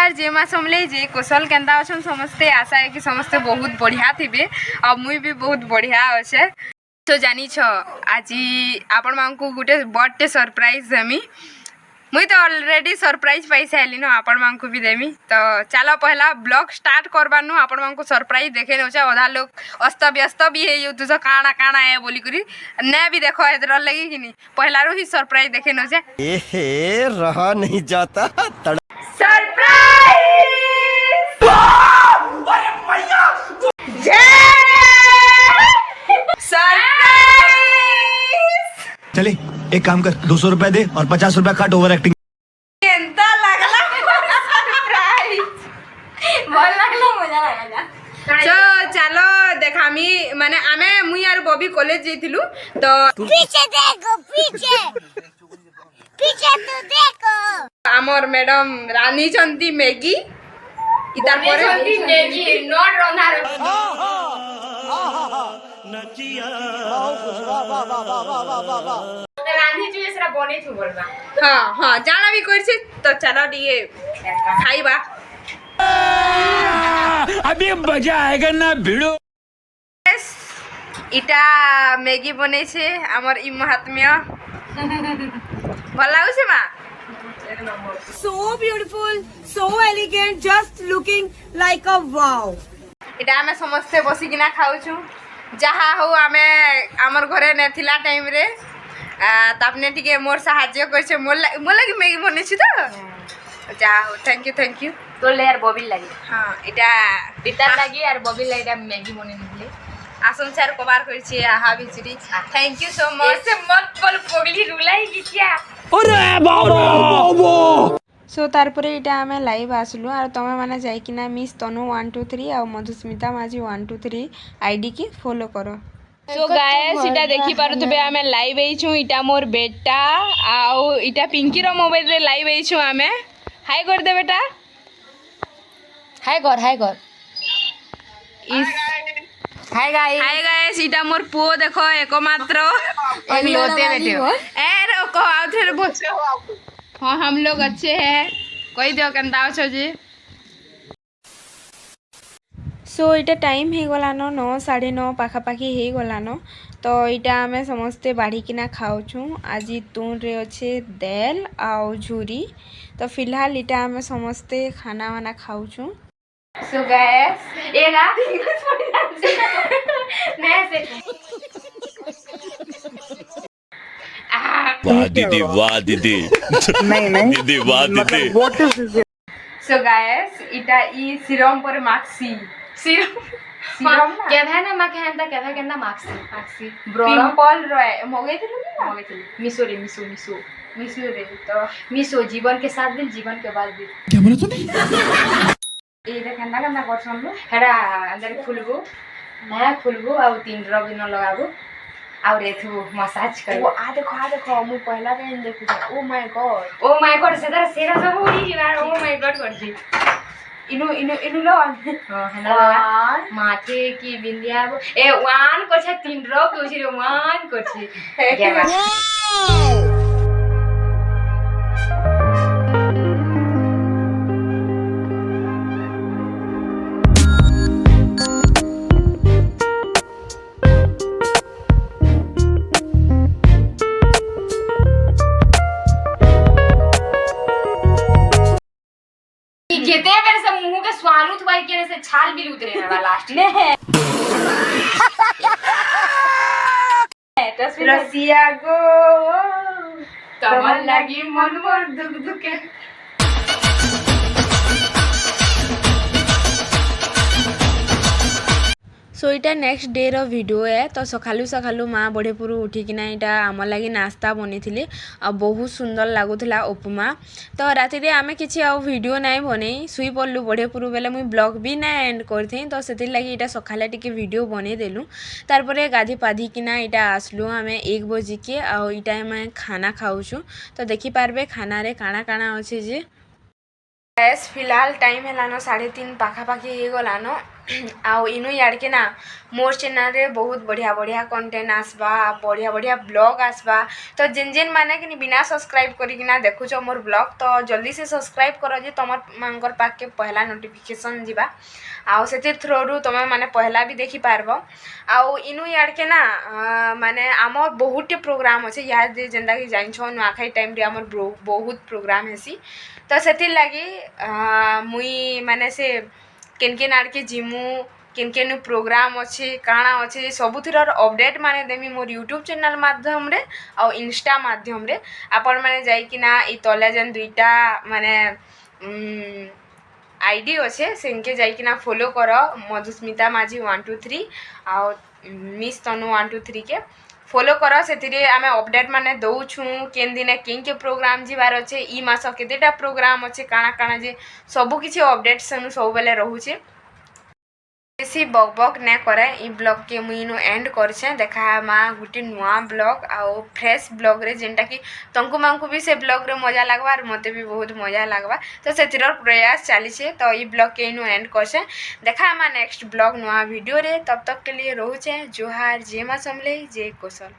नमस्कार जय माँ समले जी कौशल केन्ता अच्छन समस्ते आशा है कि समस्ते बहुत बढ़िया थे और मुई भी बहुत बढ़िया अच्छे तो जानी छ आज आपण मानकु गोटे बर्थडे सरप्राइज देमी मुई तो ऑलरेडी सरप्राइज पाई सारी न आपण मानकु भी देमी तो चलो पहला ब्लॉग स्टार्ट करबानु आपण मानकु सरप्राइज देखे नछे आधा लोग अस्त व्यस्त भी है तुझ काना काना है बोली करी ने भी देखो इधर लगी कि नहीं पहला रो ही सरप्राइज देखे नछे ए रहा नहीं जाता सरप्राइज अरे मैया सरप्राइज चले एक काम कर 200 रुपए दे और 50 रुपए काट ओवर एक्टिंग केंता लागला सरप्राइज बोल लागला मजा लागला तो चलो देखामी माने आमे मुई यार बॉबी कॉलेज जेथिलु तो पीछे देखो पीछे पीछे तो देखो आमर मैडम रानी चंती मैगी इतार परे चंती मैगी नॉट रंधार रानी जी सेरा बने छु बोलबा हां हां जाना भी करछि तो चलो दिए खाइबा अभी मजा आएगा ना भिड़ो इटा मैगी बने छे हमर ई महात्म्य भल लागु छे मा So beautiful, so elegant, just looking like a wow. इटा हमें समस्ते बसी किना खाउ छु जहा हो हमें हमर घरे ने थिला टाइम रे तापने टिके मोर सहाय्य कर छे मोर लगी मैगी बने छि तो जा हो थैंक यू तो ले यार बॉबिल लगी हां इटा पितार लगी यार बॉबिल लगी मैगी बने निकले आसम चार कबार कर छी आहा बिचरी थैंक यू सो मच ऐसे मत बोल पगली रुलाई की क्या अरे बाबा सो तारपरे इटा आमे लाइव आसलु और तमे माने जाई किना मिस तनु 123 और मधुस्मिता माझी 123 आईडी की फॉलो करो सो गाइस इटा देखि पारुथबे आमे लाइव एइछु इटा मोर बेटा आउ इटा पिंकी रो मोबाइल रे लाइव एइछु आमे हाय कर दे बेटा हाय कर इस हाय गाइस इटा मोर पो देखो एकमात्र एकलौते बेटे ए रो को आउथरे बोल हां हम लोग अच्छे हैं कहि दियो केनता अछो जी सो इटा टाइम हे गलानो 9 9:30 पाखापाखी हे गलानो तो इटा आमे समस्ते बाढ़ी किना खाउछु आज तून रे अच्छे दाल आउ झूरी तो फिलहाल इटा आमे समस्ते खाना वाना खाउछु सो गाइस एगा मैं से वाह दीदी नहीं दीदी वाह दीदी सो गाइस इटा ई सिरम पर माक्सी सिरम केभे ना माके हंता केभे केंदा माक्सी पिंपल रहे मगे थिलु ना मिसो रे तो मिसो जीवन के साथ दिन जीवन के बाद दिन क्या बोला तूने ए केंदा केंदा करछन लो हेडा अंदर खुलबो नया खुलबो आ 3 ड्रॉप दिन लगाबो और एथु मसाज कर वो आ देखो मु पहला टाइम देखु ओ माय गॉड सेरा सब उड़ी जिबार ओ माय गॉड करछि इनु लो हेना लगा माथे की बिंदिया ए 1 करछ 3 ड्रॉप दोसी रे 1 करछि केते बेर से मुंह के स्वालूत भाई केने से छाल भी उतरे ना लास्ट में रसिया गो तमन लगी मन मोर दुख दुखे सो इटा नेक्स्ट डे रो वीडियो है तो सखालू माँ बढ़ेपुर उठिकिना इटा आम लगी नास्ता बनी थी आ बहुत सुंदर लगुला उपमा तो राति रे आमे किछि आ वीडियो नाइ बने सुई पड़लु बढ़ेपुर बेले मुई ब्लॉग भी ना एंड करथि तो से लगी इटा सखाले टिके वीडियो बने देलु तारपरे गाधी पाधी किना इटा आसलु आमे 1 बजे के आ इटा मैं खाना खाऊछु तो देखि पारबे खाना रे काना काना अछि जे गैस फिलहाल टाइम हेलानो 3:30 पाखापाखि हे गलानो आउ इनु याड़ के ना मोर चैनल रे बहुत बढ़िया बढ़िया कंटेंट आसबा बढ़िया बढ़िया ब्लॉग आसबा तो जेन जेन माने कि बिना सब्सक्राइब करी ना देखुछ मोर ब्लॉग तो जल्दी से सब्सक्राइब करो जे तमर मांगर पाक के पहला नोटिफिकेशन जीवा आउ से थ्रोरू तुम माने पहला भी देखी पारबो आउ इनु याड़ के ना माने आमर बहुत प्रोग्राम अच्छे याद जेनता कि जानिछ नुआखाई टाइम रे आमर बहुत प्रोग्राम हेसी तो सेतिर लागी मुई माने से केन केन आड़ के जिमु केन केन प्रोग्राम अच्छे काଣା अच्छे सबुथिर अपडेट माने देमी मोर यूट्यूब चैनल माध्यम रे और इंस्टा माध्यम रे आपण माने जाई कि ना ई तले जन दुईटा माने आईडी अच्छे सेनके जाई कि ना फॉलो करो मधुस्मिता माझी 123 और मिस तनु 123 के फॉलो करो से आमे अपडेट माने दउछु केन दिने के प्रोग्राम जीवार अच्छे ई मास केतेटा प्रोग्राम अच्छे काଣା काଣା जे सबु किछि अपडेट सेनु सब बेले रहूचे बेसी बक बक ने करे ई ब्लॉग के मुई नो एंड करछे देखा मा गुटी नुआ ब्लॉग आउ फ्रेश ब्लॉग रे जेनटा कि तंकु मांकु भी से ब्लॉग रे मजा लागबा और मते भी बहुत मजा लागबा तो सेतिर प्रयास चाली छे तो ई ब्लॉग के नो एंड करछे देखा मा नेक्स्ट ब्लॉग नुआ वीडियो रे तब तक के लिए रहूचे जोहार जय मां समले जय कोसल।